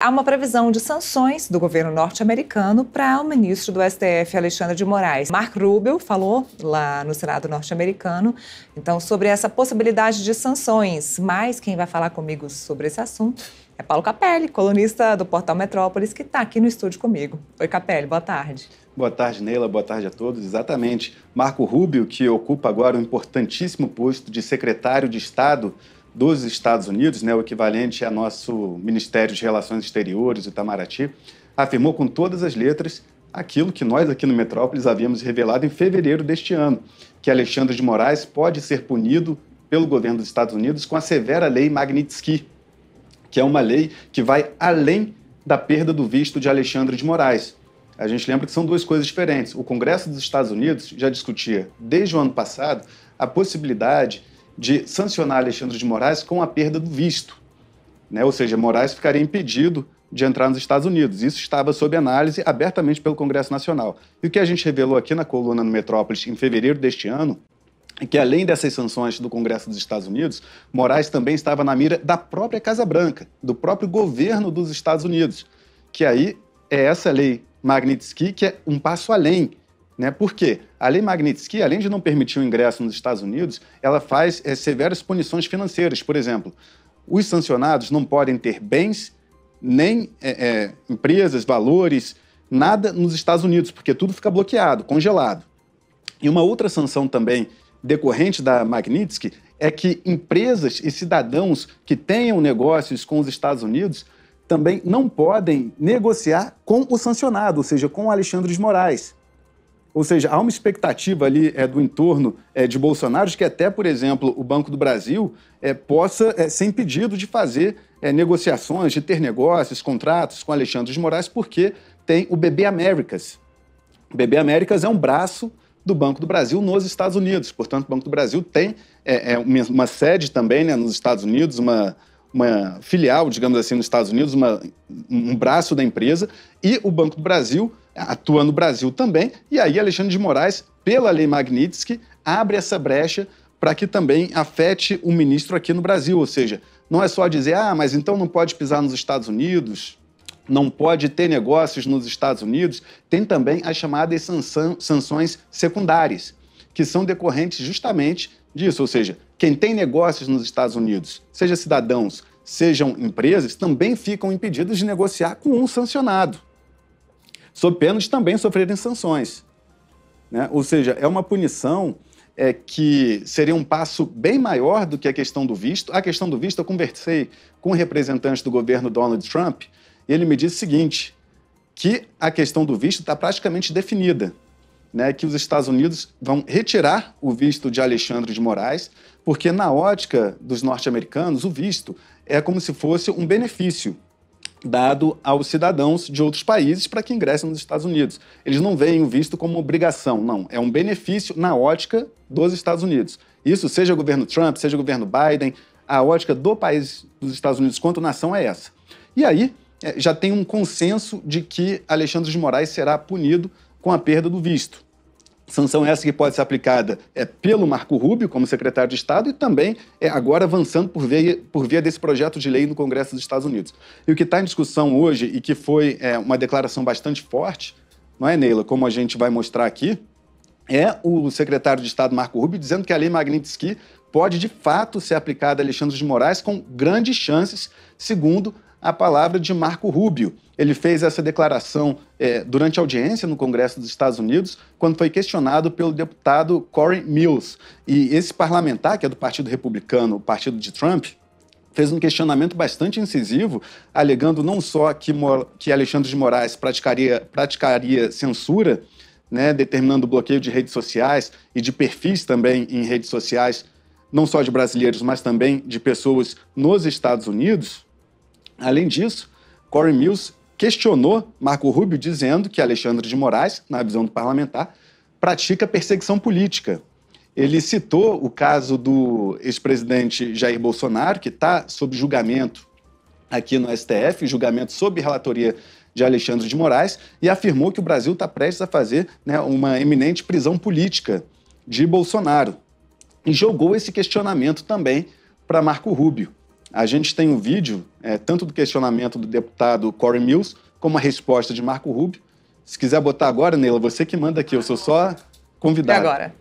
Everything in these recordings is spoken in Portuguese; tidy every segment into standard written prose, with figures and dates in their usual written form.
Há uma previsão de sanções do governo norte-americano para o ministro do STF, Alexandre de Moraes. Marco Rubio falou lá no Senado norte-americano, então, sobre essa possibilidade de sanções. Mas quem vai falar comigo sobre esse assunto é Paulo Capelli, colunista do Portal Metrópolis, que está aqui no estúdio comigo. Oi, Capelli, boa tarde. Boa tarde, Neila. Boa tarde a todos. Exatamente. Marco Rubio, que ocupa agora um importantíssimo posto de secretário de Estado dos Estados Unidos, o equivalente a nosso Ministério de Relações Exteriores, o Itamaraty, afirmou com todas as letras aquilo que nós aqui no Metrópolis havíamos revelado em fevereiro deste ano, que Alexandre de Moraes pode ser punido pelo governo dos Estados Unidos com a severa lei Magnitsky, que é uma lei que vai além da perda do visto de Alexandre de Moraes. A gente lembra que são duas coisas diferentes. O Congresso dos Estados Unidos já discutia, desde o ano passado, a possibilidade de sancionar Alexandre de Moraes com a perda do visto, Ou seja, Moraes ficaria impedido de entrar nos Estados Unidos. Isso estava sob análise abertamente pelo Congresso Nacional. E o que a gente revelou aqui na coluna no Metrópolis em fevereiro deste ano é que, além dessas sanções do Congresso dos Estados Unidos, Moraes também estava na mira da própria Casa Branca, do próprio governo dos Estados Unidos, que aí é essa lei Magnitsky que é um passo além. Por quê? A lei Magnitsky, além de não permitir o ingresso nos Estados Unidos, ela faz severas punições financeiras. Por exemplo, os sancionados não podem ter bens, nem empresas, valores, nada nos Estados Unidos, porque tudo fica bloqueado, congelado. E uma outra sanção também decorrente da Magnitsky é que empresas e cidadãos que tenham negócios com os Estados Unidos também não podem negociar com o sancionado, ou seja, com o Alexandre de Moraes. Ou seja, há uma expectativa ali do entorno de Bolsonaro de que até, por exemplo, o Banco do Brasil possa ser impedido de fazer negociações, de ter negócios, contratos com Alexandre de Moraes, porque tem o BB Américas. O BB Américas é um braço do Banco do Brasil nos Estados Unidos. Portanto, o Banco do Brasil tem uma sede também nos Estados Unidos, uma filial, digamos assim, nos Estados Unidos, um braço da empresa, e o Banco do Brasil atua no Brasil também, e aí Alexandre de Moraes, pela lei Magnitsky, abre essa brecha para que também afete o ministro aqui no Brasil, ou seja, não é só dizer, mas então não pode pisar nos Estados Unidos, não pode ter negócios nos Estados Unidos, tem também as chamadas sanções secundárias, que são decorrentes justamente disso, ou seja, quem tem negócios nos Estados Unidos, seja cidadãos, sejam empresas, também ficam impedidos de negociar com um sancionado, sob pena de também sofrerem sanções. Ou seja, é uma punição que seria um passo bem maior do que a questão do visto. A questão do visto, eu conversei com o representante do governo Donald Trump, e ele me disse o seguinte, que a questão do visto está praticamente definida, que os Estados Unidos vão retirar o visto de Alexandre de Moraes, porque na ótica dos norte-americanos, o visto é como se fosse um benefício dado aos cidadãos de outros países para que ingressem nos Estados Unidos. Eles não veem o visto como obrigação, não. É um benefício na ótica dos Estados Unidos. Isso, seja o governo Trump, seja o governo Biden, a ótica do país dos Estados Unidos quanto nação é essa. E aí, já tem um consenso de que Alexandre de Moraes será punido com a perda do visto. Sanção essa que pode ser aplicada pelo Marco Rubio, como secretário de Estado, e também agora avançando por via desse projeto de lei no Congresso dos Estados Unidos. E o que está em discussão hoje, e que foi uma declaração bastante forte, não é, Neila, como a gente vai mostrar aqui, é o secretário de Estado Marco Rubio dizendo que a lei Magnitsky pode, de fato, ser aplicada a Alexandre de Moraes com grandes chances, segundo a palavra de Marco Rubio. Ele fez essa declaração durante a audiência no Congresso dos Estados Unidos, quando foi questionado pelo deputado Corey Mills. E esse parlamentar, que é do Partido Republicano, o partido de Trump, fez um questionamento bastante incisivo, alegando não só que Alexandre de Moraes praticaria censura, determinando o bloqueio de redes sociais e de perfis também em redes sociais, não só de brasileiros, mas também de pessoas nos Estados Unidos. Além disso, Corey Mills questionou Marco Rubio dizendo que Alexandre de Moraes, na visão do parlamentar, pratica perseguição política. Ele citou o caso do ex-presidente Jair Bolsonaro, que está sob julgamento aqui no STF, julgamento sob relatoria de Alexandre de Moraes, e afirmou que o Brasil está prestes a fazer uma eminente prisão política de Bolsonaro. E jogou esse questionamento também para Marco Rubio. A gente tem um vídeo, tanto do questionamento do deputado Corey Mills, como a resposta de Marco Rubio. Se quiser botar agora, Neila, você que manda aqui, eu sou só convidado. E agora?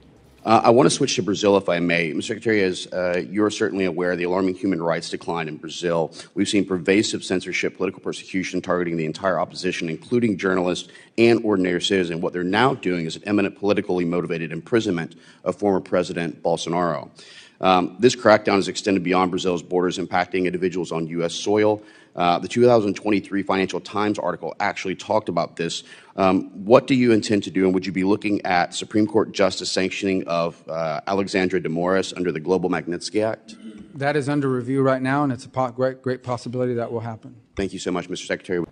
I want to switch to Brazil, if I may. Mr. Secretary, as you're certainly aware, the alarming human rights decline in Brazil. We've seen pervasive censorship, political persecution targeting the entire opposition, including journalists and ordinary citizens. What they're now doing is an imminent politically motivated imprisonment of former President Bolsonaro. This crackdown is extended beyond Brazil's borders, impacting individuals on U.S. soil. The 2023 Financial Times article actually talked about this. What do you intend to do, and would you be looking at Supreme Court justice sanctioning of Alexandre de Moraes under the Global Magnitsky Act? That is under review right now, and it's a great possibility that will happen. Thank you so much, Mr. Secretary.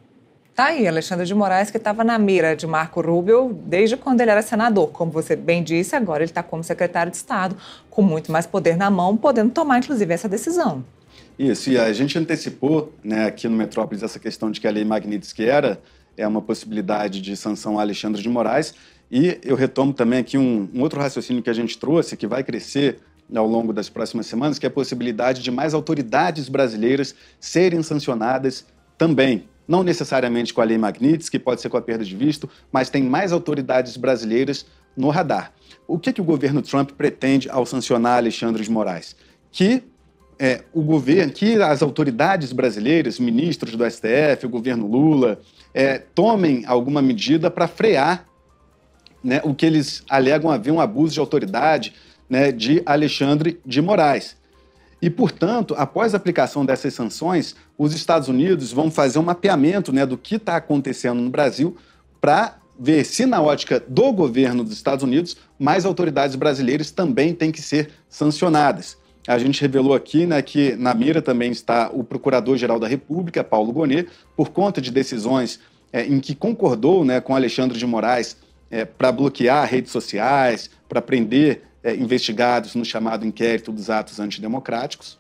Tá aí, Alexandre de Moraes, que estava na mira de Marco Rubio desde quando ele era senador. Como você bem disse, agora ele está como secretário de Estado, com muito mais poder na mão, podendo tomar, inclusive, essa decisão. Isso, e a gente antecipou, né, aqui no Metrópolis essa questão de que a Lei Magnitsky é uma possibilidade de sanção a Alexandre de Moraes, e eu retomo também aqui um outro raciocínio que a gente trouxe, que vai crescer ao longo das próximas semanas, que é a possibilidade de mais autoridades brasileiras serem sancionadas também. Não necessariamente com a Lei Magnitsky, pode ser com a perda de visto, mas tem mais autoridades brasileiras no radar. O que o governo Trump pretende ao sancionar Alexandre de Moraes? Que as autoridades brasileiras, ministros do STF, o governo Lula, tomem alguma medida para frear, né, o que eles alegam haver um abuso de autoridade, né, de Alexandre de Moraes. E, portanto, após a aplicação dessas sanções, os Estados Unidos vão fazer um mapeamento, né, do que está acontecendo no Brasil para ver se, na ótica do governo dos Estados Unidos, mais autoridades brasileiras também têm que ser sancionadas. A gente revelou aqui, né, que na mira também está o Procurador-Geral da República, Paulo Gonet, por conta de decisões em que concordou, né, com Alexandre de Moraes para bloquear redes sociais, para prender investigados no chamado inquérito dos atos antidemocráticos.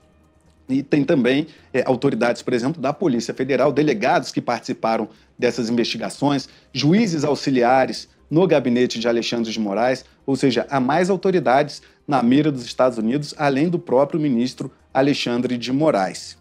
E tem também autoridades, por exemplo, da Polícia Federal, delegados que participaram dessas investigações, juízes auxiliares no gabinete de Alexandre de Moraes, ou seja, há mais autoridades na mira dos Estados Unidos, além do próprio ministro Alexandre de Moraes.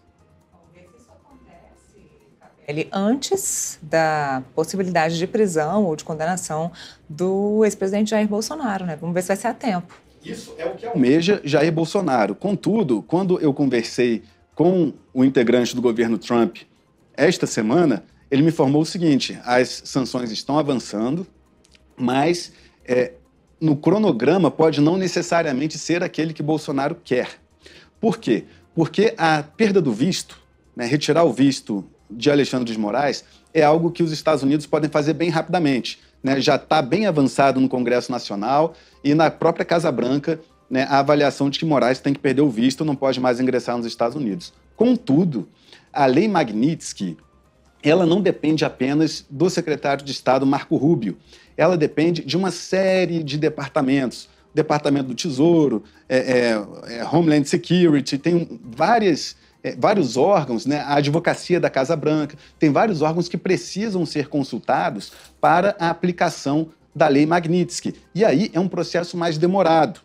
Vamos ver se isso acontece, Capelli, antes da possibilidade de prisão ou de condenação do ex-presidente Jair Bolsonaro, né? Vamos ver se vai ser a tempo. Isso é o que almeja Jair Bolsonaro. Contudo, quando eu conversei com o integrante do governo Trump esta semana, ele me informou o seguinte: as sanções estão avançando, mas no cronograma pode não necessariamente ser aquele que Bolsonaro quer. Por quê? Porque a perda do visto, né, retirar o visto de Alexandre de Moraes, é algo que os Estados Unidos podem fazer bem rapidamente. Né, já está bem avançado no Congresso Nacional e na própria Casa Branca, né, a avaliação de que Moraes tem que perder o visto, não pode mais ingressar nos Estados Unidos. Contudo, a Lei Magnitsky, ela não depende apenas do secretário de Estado Marco Rubio, ela depende de uma série de departamentos, Departamento do Tesouro, Homeland Security, tem vários órgãos, né? A advocacia da Casa Branca, tem vários órgãos que precisam ser consultados para a aplicação da Lei Magnitsky. E aí é um processo mais demorado.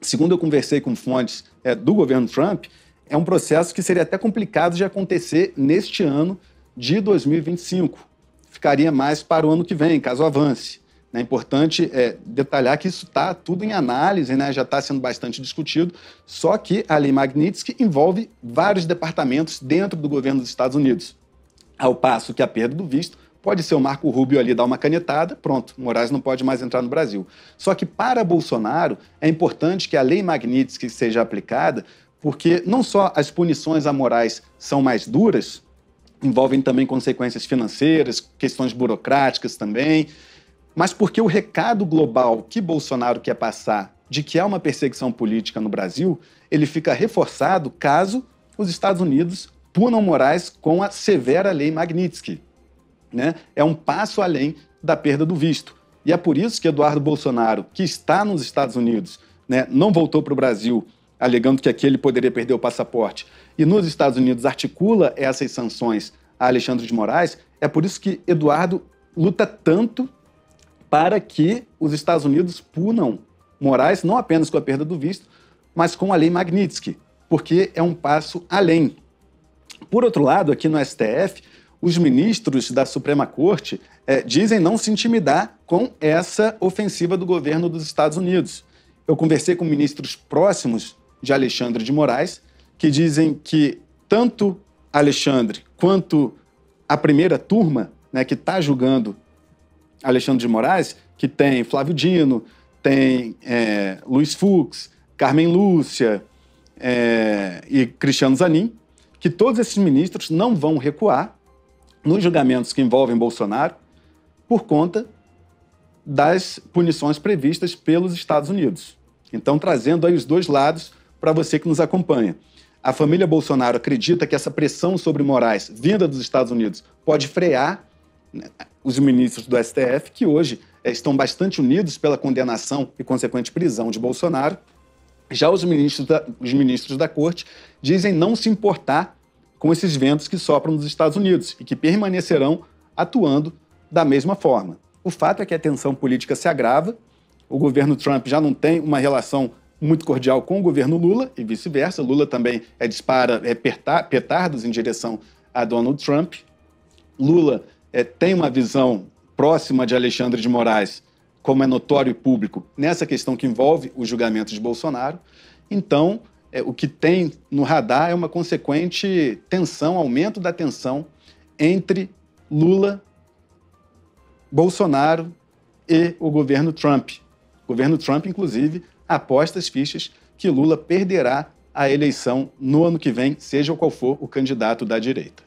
Segundo eu conversei com fontes do governo Trump, é um processo que seria até complicado de acontecer neste ano de 2025. Ficaria mais para o ano que vem, caso avance. É importante detalhar que isso está tudo em análise, né? Já está sendo bastante discutido, só que a Lei Magnitsky envolve vários departamentos dentro do governo dos Estados Unidos. Ao passo que a perda do visto pode ser o Marco Rubio ali dar uma canetada, pronto, Moraes não pode mais entrar no Brasil. Só que para Bolsonaro é importante que a Lei Magnitsky seja aplicada, porque não só as punições a Moraes são mais duras, envolvem também consequências financeiras, questões burocráticas também, mas porque o recado global que Bolsonaro quer passar de que há uma perseguição política no Brasil, ele fica reforçado caso os Estados Unidos punam Moraes com a severa Lei Magnitsky. Né? É um passo além da perda do visto. E é por isso que Eduardo Bolsonaro, que está nos Estados Unidos, né, não voltou para o Brasil, alegando que aqui ele poderia perder o passaporte, e nos Estados Unidos articula essas sanções a Alexandre de Moraes, é por isso que Eduardo luta tanto para que os Estados Unidos punam Moraes, não apenas com a perda do visto, mas com a Lei Magnitsky, porque é um passo além. Por outro lado, aqui no STF, os ministros da Suprema Corte dizem não se intimidar com essa ofensiva do governo dos Estados Unidos. Eu conversei com ministros próximos de Alexandre de Moraes, que dizem que tanto Alexandre quanto a primeira turma, né, que está julgando Alexandre de Moraes, que tem Flávio Dino, tem Luiz Fux, Carmen Lúcia e Cristiano Zanin, que todos esses ministros não vão recuar nos julgamentos que envolvem Bolsonaro por conta das punições previstas pelos Estados Unidos. Então, trazendo aí os dois lados para você que nos acompanha. A família Bolsonaro acredita que essa pressão sobre Moraes, vinda dos Estados Unidos, pode frear, né, os ministros do STF, que hoje estão bastante unidos pela condenação e consequente prisão de Bolsonaro. Já os ministros da Corte dizem não se importar com esses ventos que sopram dos Estados Unidos e que permanecerão atuando da mesma forma. O fato é que a tensão política se agrava, o governo Trump já não tem uma relação muito cordial com o governo Lula e vice-versa. Lula também dispara petardos em direção a Donald Trump. Lula tem uma visão próxima de Alexandre de Moraes, como é notório e público, nessa questão que envolve o julgamento de Bolsonaro. Então, o que tem no radar é uma consequente tensão, aumento da tensão entre Lula, Bolsonaro e o governo Trump. O governo Trump, inclusive, aposta as fichas que Lula perderá a eleição no ano que vem, seja qual for o candidato da direita.